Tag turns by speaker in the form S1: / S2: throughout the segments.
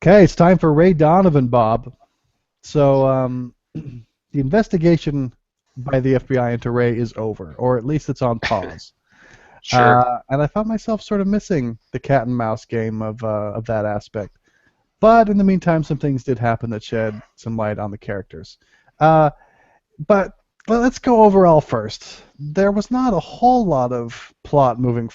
S1: Okay, it's time for Ray Donovan, Bob. So, the investigation by the FBI into Ray is over, or at least it's on pause.
S2: Sure.
S1: And I found myself sort of missing the cat and mouse game of that aspect. But in the meantime, some things did happen that shed some light on the characters. Uh, but let's go overall first. There was not a whole lot of plot moving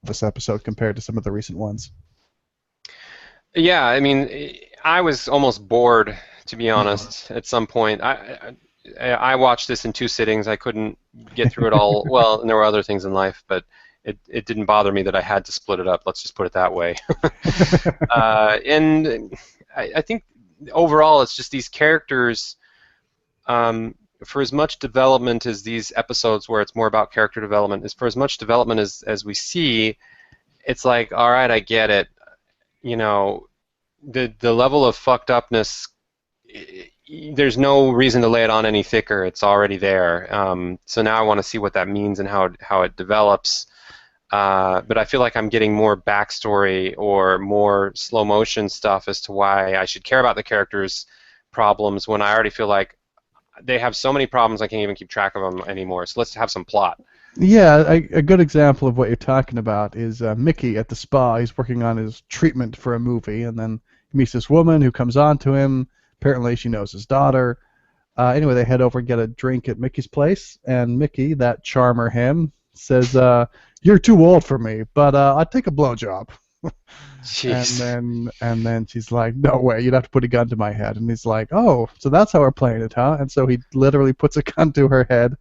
S1: this episode compared to some of the recent ones.
S2: Yeah, I mean, I was almost bored, to be honest, at some point. I watched this in two sittings. I couldn't get through it all. Well, and there were other things in life, but it didn't bother me that I had to split it up. Let's just put it that way. And I think overall, it's just these characters. For as much development as these episodes, where it's more about character development, is for as much development as we see, it's like, all right, I get it. You know, the level of fucked upness, there's no reason to lay it on any thicker. It's already there. So now I want to see what that means and how it develops. But I feel like I'm getting more backstory or more slow motion stuff as to why I should care about the characters' problems when I already feel like they have so many problems I can't even keep track of them anymore. So let's have some plot.
S1: Yeah, a good example of what you're talking about is Mickey at the spa. He's working on his treatment for a movie, and then he meets this woman who comes on to him. Apparently, she knows his daughter. Anyway, they head over and get a drink at Mickey's place, and Mickey, that charmer him, says, "You're too old for me, but I'd take a blowjob."
S2: Jeez.
S1: And then she's like, "No way, you'd have to put a gun to my head." And he's like, "Oh, so that's how we're playing it, huh?" And so he literally puts a gun to her head,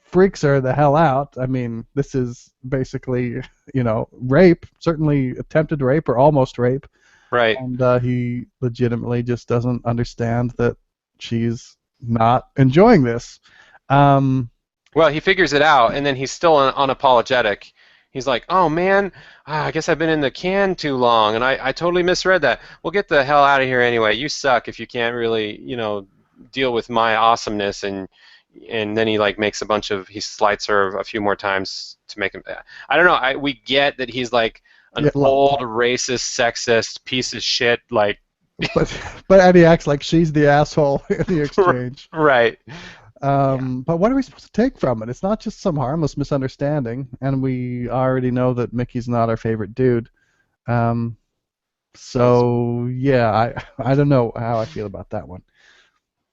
S1: freaks her the hell out. I mean, this is basically, rape, certainly attempted rape or almost rape.
S2: Right.
S1: And he legitimately just doesn't understand that she's not enjoying this. Um,
S2: Well, he figures it out, and then he's still unapologetic. He's like, "Oh man, I guess I've been in the can too long, and I totally misread that. Well, get the hell out of here anyway. You suck if you can't really, deal with my awesomeness." And then he like makes he slights her a few more times to make him. I don't know. We get that he's like an
S1: yeah,
S2: old racist, sexist piece of shit. Like,
S1: but Eddie acts like she's the asshole in the exchange.
S2: right. Yeah.
S1: But what are we supposed to take from it? It's not just some harmless misunderstanding, and we already know that Mickey's not our favorite dude. Um, so yeah, I don't know how I feel about that one.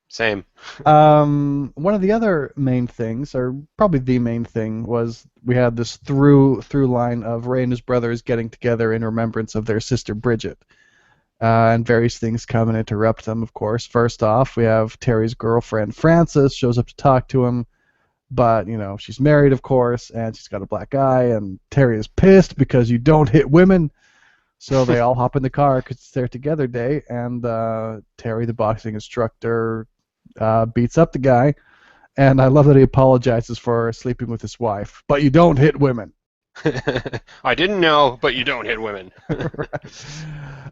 S2: Same.
S1: One of the other main things, or probably the main thing, was we had this through line of Ray and his brothers getting together in remembrance of their sister Bridget. And various things come and interrupt them, of course. First off, we have Terry's girlfriend, Frances, shows up to talk to him, but, she's married, of course, and she's got a black eye, and Terry is pissed because you don't hit women. So they all hop in the car because it's their together day, and Terry, the boxing instructor, beats up the guy, and I love that he apologizes for sleeping with his wife. But you don't hit women.
S2: I didn't know, but you don't hit women.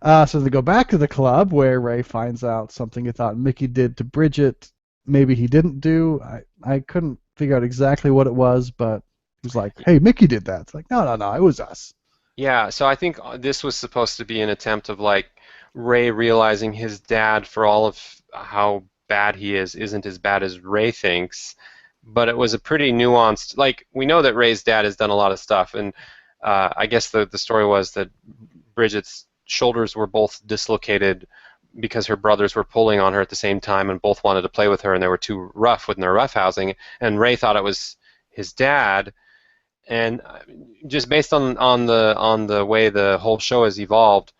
S1: So they go back to the club where Ray finds out something he thought Mickey did to Bridget. Maybe he didn't do. I couldn't figure out exactly what it was, but he's like, "Hey, Mickey did that." It's like, no, it was us.
S2: Yeah, so I think this was supposed to be an attempt of like Ray realizing his dad, for all of how bad he is, isn't as bad as Ray thinks. But it was a pretty nuanced. Like, we know that Ray's dad has done a lot of stuff, and I guess the story was that Bridget's shoulders were both dislocated because her brothers were pulling on her at the same time, and both wanted to play with her, and they were too rough with their roughhousing. And Ray thought it was his dad. And just based on the way the whole show has evolved,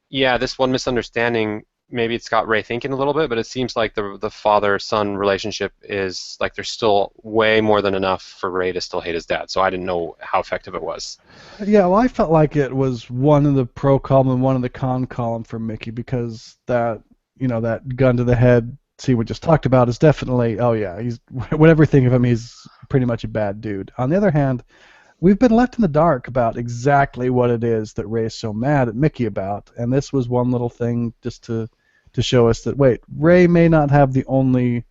S2: yeah, this one misunderstanding, maybe it's got Ray thinking a little bit, but it seems like the father-son relationship is like there's still way more than enough for Ray to still hate his dad. So I didn't know how effective it was.
S1: Yeah, well, I felt like it was one in the pro column and one in the con column for Mickey because that gun to the head scene we just talked about is definitely, oh yeah, he's whatever you think of him, he's pretty much a bad dude. On the other hand, we've been left in the dark about exactly what it is that Ray is so mad at Mickey about, and this was one little thing just to show us that, wait, Ray may not have the only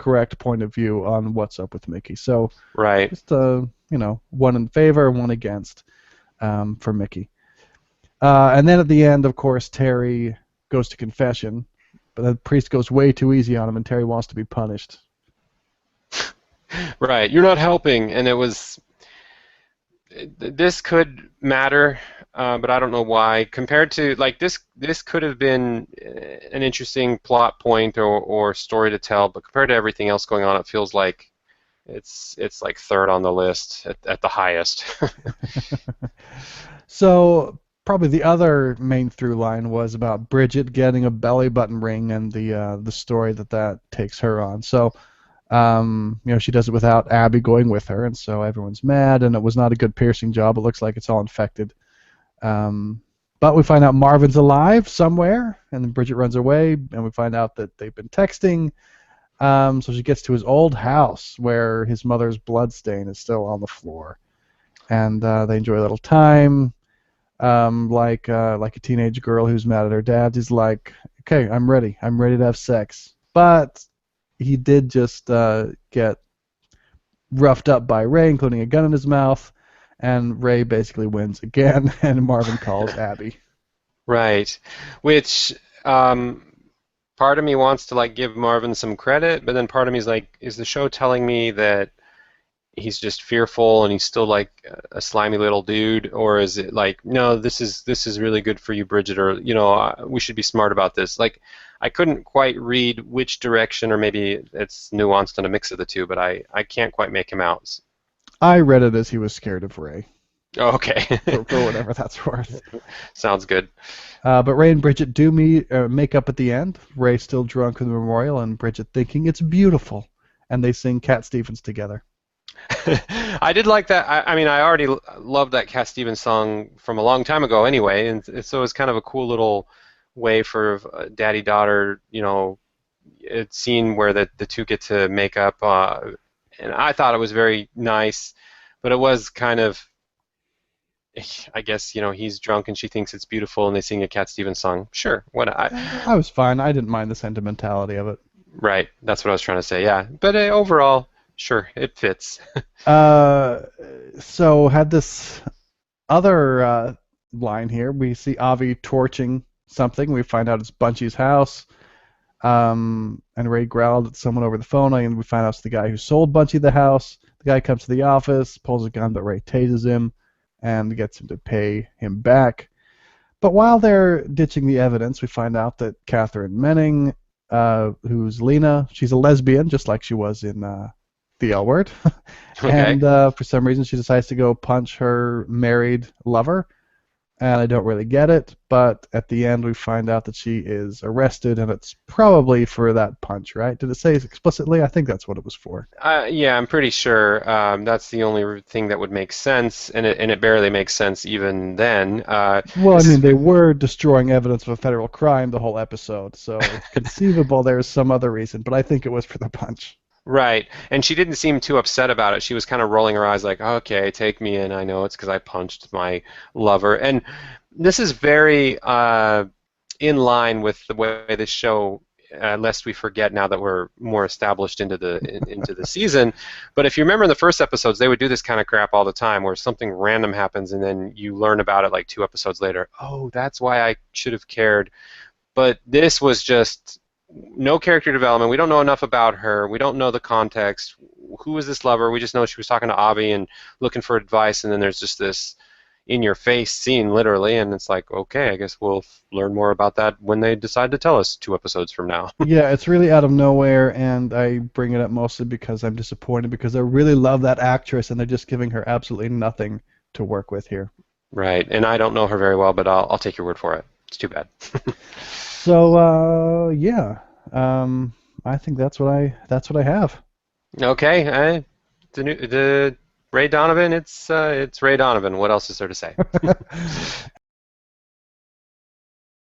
S1: correct point of view on what's up with Mickey. So
S2: Right.
S1: just a one in favor, one against for Mickey. And then at the end, of course, Terry goes to confession, but the priest goes way too easy on him, and Terry wants to be punished.
S2: Right, you're not helping, and this could matter, but I don't know why. Compared to like this could have been an interesting plot point or story to tell, but compared to everything else going on, it feels like it's like third on the list at the highest.
S1: So probably the other main through line was about Bridget getting a belly button ring and the story that takes her on. So she does it without Abby going with her, and so everyone's mad, and it was not a good piercing job. It looks like it's all infected. But we find out Marvin's alive somewhere, and then Bridget runs away, and we find out that they've been texting. So she gets to his old house where his mother's blood stain is still on the floor, and they enjoy a little time. Like a teenage girl who's mad at her dad. He's like, okay, I'm ready. I'm ready to have sex. But he did just get roughed up by Ray, including a gun in his mouth, and Ray basically wins again, and Marvin calls Abby.
S2: Right, which part of me wants to like give Marvin some credit, but then part of me is like, is the show telling me that he's just fearful and he's still like a slimy little dude, or is it like, no, this is really good for you, Bridget, or we should be smart about this? Like, I couldn't quite read which direction, or maybe it's nuanced and a mix of the two, but I can't quite make him out.
S1: I read it as he was scared of Ray.
S2: Oh, okay.
S1: for whatever that's worth.
S2: Sounds good.
S1: But Ray and Bridget do make up at the end. Ray still drunk in the memorial, and Bridget thinking it's beautiful, and they sing Cat Stevens together.
S2: I did like that. I mean, I already loved that Cat Stevens song from a long time ago anyway, and so it's kind of a cool little way for daddy-daughter, scene where the two get to make up, and I thought it was very nice, but it was kind of, I guess, he's drunk and she thinks it's beautiful and they sing a Cat Stevens song. Sure,
S1: I was fine. I didn't mind the sentimentality of it.
S2: Right, that's what I was trying to say, yeah. But overall, sure, it fits.
S1: So had this other line here. We see Avi torching something. We find out it's Bunchy's house. And Ray growled at someone over the phone, and we find out it's the guy who sold Bunchy the house. The guy comes to the office, pulls a gun, but Ray tases him and gets him to pay him back. But while they're ditching the evidence, we find out that Catherine Menning, who's Lena, she's a lesbian, just like she was in The L Word.
S2: Okay.
S1: And for some reason, she decides to go punch her married lover. And I don't really get it, but at the end we find out that she is arrested, and it's probably for that punch, right? Did it say explicitly? I think that's what it was for.
S2: Yeah, I'm pretty sure that's the only thing that would make sense, and it barely makes sense even then.
S1: Well, I mean, they were destroying evidence of a federal crime the whole episode, so it's conceivable there's some other reason, but I think it was for the punch.
S2: Right, and she didn't seem too upset about it. She was kind of rolling her eyes like, okay, take me in. I know it's because I punched my lover. And this is very in line with the way this show, lest we forget now that we're more established into the season. But if you remember in the first episodes, they would do this kind of crap all the time where something random happens and then you learn about it like 2 episodes later. Oh, that's why I should have cared. But this was just no character development. We don't know enough about her. We don't know the context. Who is this lover? We just know she was talking to Avi and looking for advice, and then there's just this in-your-face scene, literally, and it's like, okay, I guess we'll learn more about that when they decide to tell us 2 episodes from now.
S1: Yeah, it's really out of nowhere, and I bring it up mostly because I'm disappointed because I really love that actress, and they're just giving her absolutely nothing to work with here.
S2: Right, and I don't know her very well, but I'll take your word for it. It's too bad.
S1: So yeah, I think that's what I have.
S2: Okay, the Ray Donovan. It's Ray Donovan. What else is there to say?